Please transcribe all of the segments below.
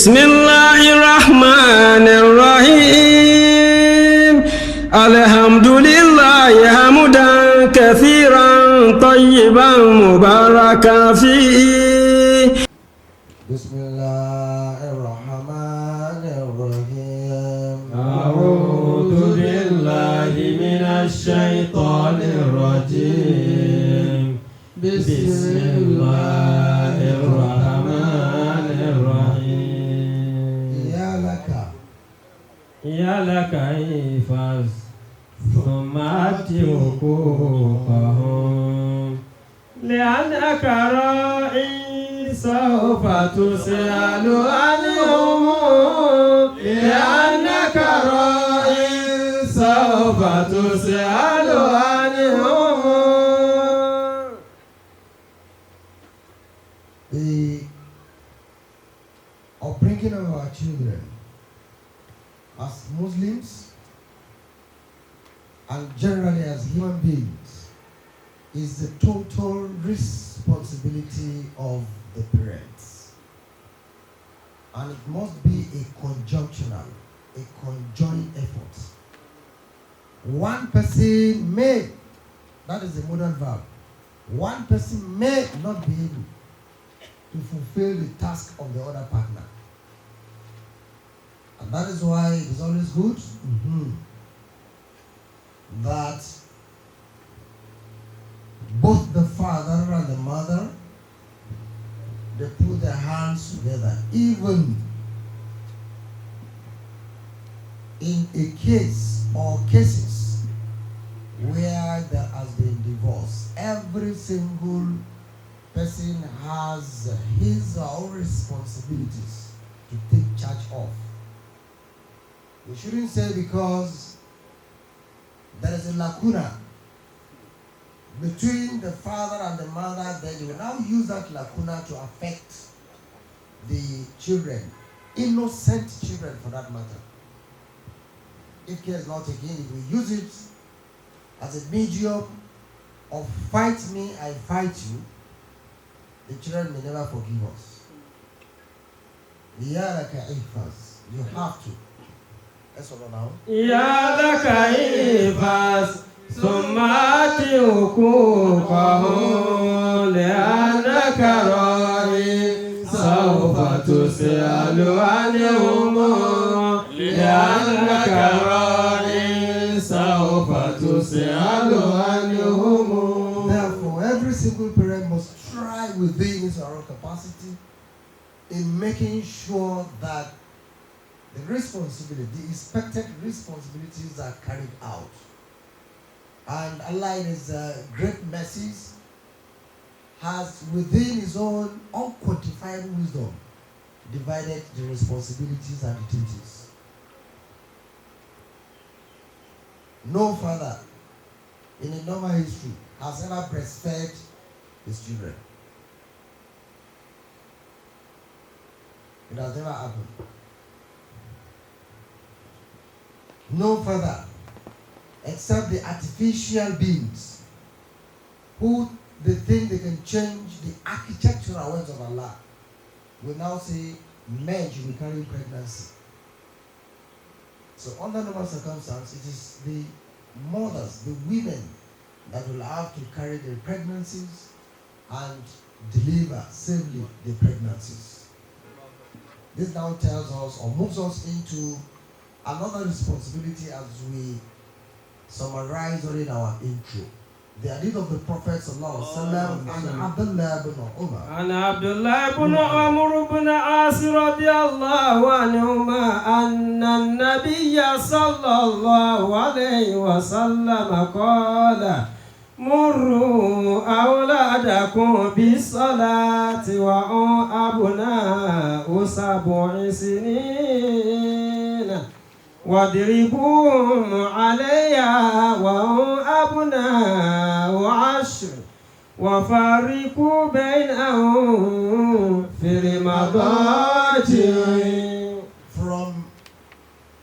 بسم الله الرحمن الرحيم الحمد لله حمدا كثيرا طيبا مباركا فيه. بسم الله الرحمن الرحيم أعوذ بالله من الشيطان الرجيم بسم الله الرحمن الرحيم يا لك إيفاز ثم أتي حقوقهم لأنك راعي سوف تسأل عنهم لأنك راعي سوف تسأل عنهم. The upbringing of our children as Muslims and generally as human beings is the total responsibility of the parents, and it must be a conjoined effort. One person may, that is the modal verb, one person may not be able to fulfill the task of the other partner, and that is why it is always good that both the father and the mother, they put their hands together, even in a case or cases where there has been divorce. Every single person has his or her responsibilities to take charge of. We shouldn't say because there is a lacuna between the father and the mother, then you will now use that lacuna to affect the children, innocent children for that matter. If care is not taken, if we use it as a medium of fight me, I fight you, the children may never forgive us. You have to. That's all now. يا لك إيفاز ثم أتي حقوقهم لأنك راعي سوف تسأل عنهم لأنك راعي سوف تسأل عنهم. Therefore, every single parent must try within his or her capacity in making sure that the responsibility, the expected responsibilities are carried out. And Allah in His great mercies has within His own unquantifiable wisdom divided the responsibilities and the duties. No father in a normal history has ever breastfed his children. It has never happened. No father, except the artificial beings who they think they can change the architectural words of Allah, will now say men should be carrying pregnancy. So under normal circumstances, it is the mothers, the women, that will have to carry their pregnancies and deliver safely the pregnancies. This now tells us or moves us into another responsibility as we summarize during our intro. The hadith of the Prophet sallallahu alaihi wasallam and Abdullah ibn Umar. عن عبد الله بن عمرو بن عاص رضي الله عنهما أن النبي صلى الله عليه وسلم قال مروا أولادكم بالصلاة وهم أبناء 7 سنين واضربوهم عليها وهم أبناء 10 وفرقوا بينهم في المضاجع. From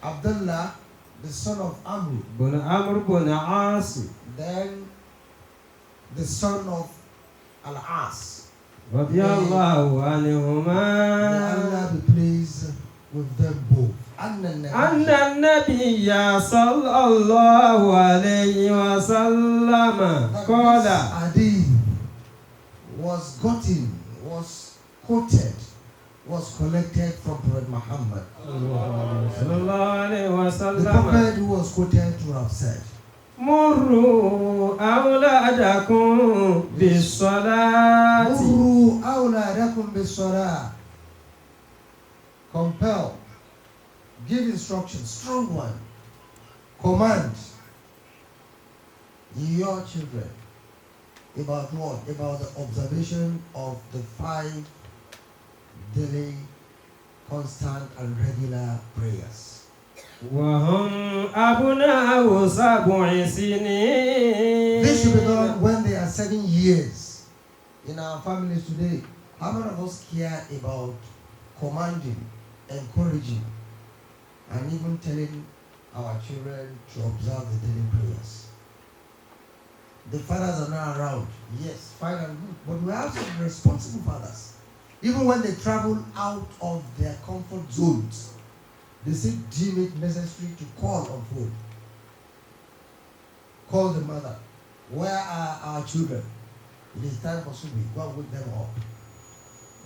Abdullah, the son of Amr, بن عمرو بن عاص, then the son of Al-As, رضي الله عنهما May Allah be pleased with them both. أن النبي صلى الله عليه وسلم قال This hadith was gotten, was quoted, was collected from Prophet Muhammad. صلى الله عليه The وسلم Prophet who was quoted to have said, مروا أولادكم بالصلاة "Muru awladakum bis-salah." Compel, give instructions, strong one. Command your children about what? About the observation of the 5 daily, constant and regular prayers. وهم أبناء 7 سنين. This should be done when they are 7 years. In our families today, how many of us care about commanding, encouraging, and even telling our children to observe the daily prayers? The fathers are not around. Yes, fine and good. But we have some responsible fathers. Even when they travel out of their comfort zones, they still deem it necessary to call on phone. Call the mother. Where are our children? It is time for Subi. Go and wake them up.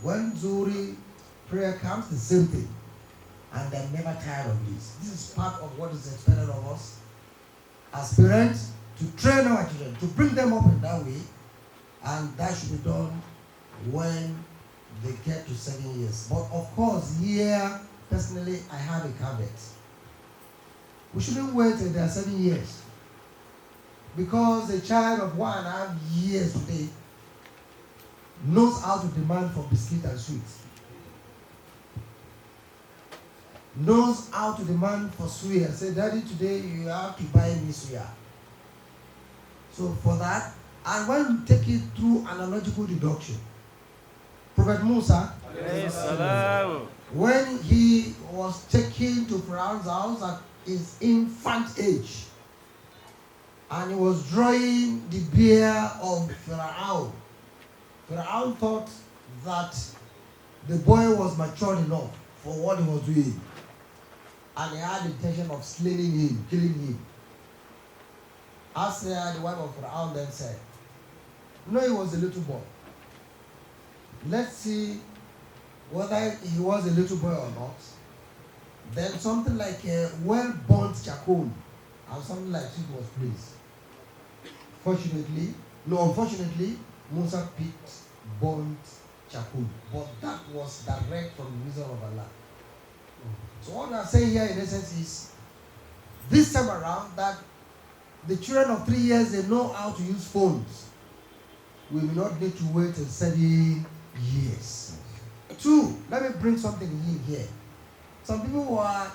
When Zuri prayer comes, the same thing. And they're never tired of this. This is part of what is expected of us as parents, to train our children, to bring them up in that way. And that should be done when they get to 7 years. But of course, here, personally, I have a caveat. We shouldn't wait till they are 7 years. Because a child of 1.5 years today knows how to demand for biscuit and sweets. Knows how to demand for suya. Say, Daddy, today you have to buy me suya. So for that, and when you take it through analogical deduction, Prophet Musa, when he was taken to Pharaoh's house at his infant age, and he was drawing the beard of Pharaoh, Pharaoh thought that the boy was mature enough for what he was doing, and he had the intention of slaying him, killing him. Asya, the wife of Pharaoh, then said, "No, he was a little boy. Let's see whether he was a little boy or not." Then something like a well-burnt charcoal and something like it was placed. Unfortunately, Musa picked burnt charcoal, but that was direct from the wisdom of Allah. So what I'm saying here in essence is, this time around, that the children of 3 years, they know how to use phones. We will not need to wait till 7 years. 2, let me bring something in here. Some people who are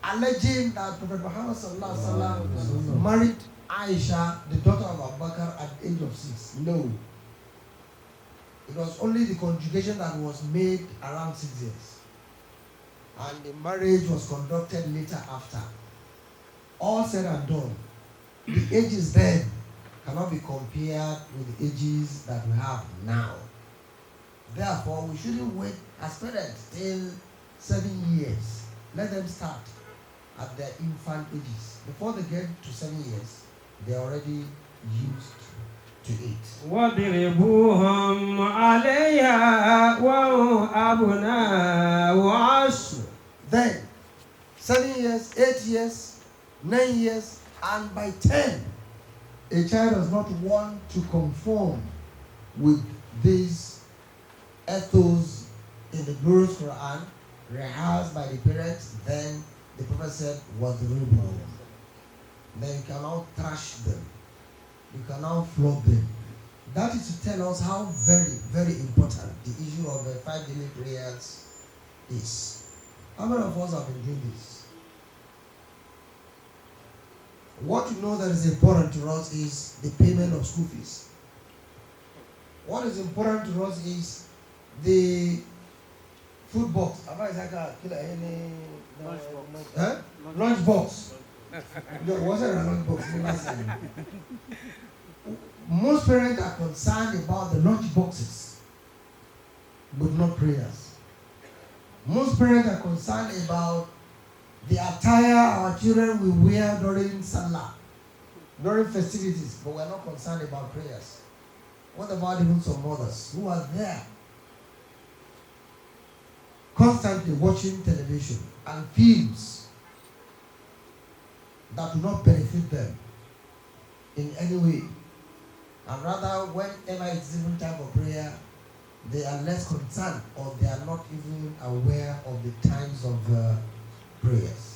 alleging that Prophet Muhammad sallallahu alaihi wasallam married Aisha, the daughter of Abu Bakr, at the age of 6. No. It was only the conjugation that was made around 6 years. And the marriage was conducted later after. All said and done, the ages then cannot be compared with the ages that we have now. Therefore, we shouldn't wait as parents till 7 years. Let them start at their infant ages. Before they get to 7 years, they are already used to it. وَاضْرِبُوهُمْ عَلَيْهَا وَهُمْ أَبْنَاءُ 10. Then, 7 years, 8 years, 9 years, and by 10, a child does not want to conform with these ethos in the glorious Quran, rehearsed by the parents. Then the Prophet said, "Wadribuhum." Then you can now thrash them. You can now flog them. That is to tell us how very, very important the issue of the 5 daily prayers is. How many of us have been doing this? What you know that is important to us is the payment of school fees. What is important to us is the food box. Lunch box. What's a lunch box? Most parents are concerned about the lunch boxes, but not prayers. Most parents are concerned about the attire our children will wear during Salah, during festivities, but we're not concerned about prayers. What about even some mothers who are there constantly watching television and films that do not benefit them in any way? And rather, whenever it's even time for prayer, they are less concerned, or they are not even aware of the times of prayers.